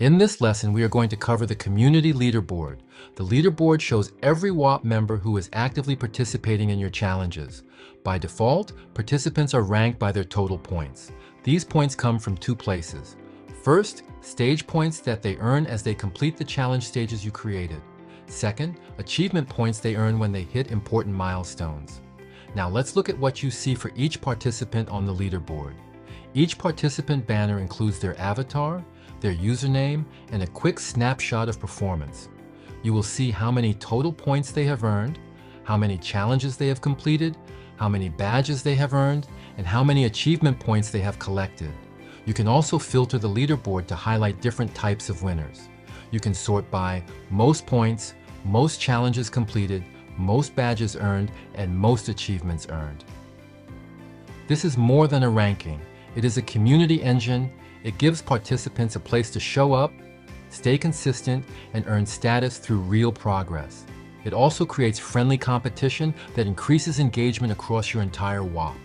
In this lesson, we are going to cover the Community Leaderboard. The leaderboard shows every Whop member who is actively participating in your challenges. By default, participants are ranked by their total points. These points come from two places. First, stage points that they earn as they complete the challenge stages you created. Second, achievement points they earn when they hit important milestones. Now let's look at what you see for each participant on the leaderboard. Each participant banner includes their avatar, their username, and a quick snapshot of performance. You will see how many total points they have earned, how many challenges they have completed, how many badges they have earned, and how many achievement points they have collected. You can also filter the leaderboard to highlight different types of winners. You can sort by most points, most challenges completed, most badges earned, and most achievements earned. This is more than a ranking. It is a community engine. It gives participants a place to show up, stay consistent, and earn status through real progress. It also creates friendly competition that increases engagement across your entire Whop.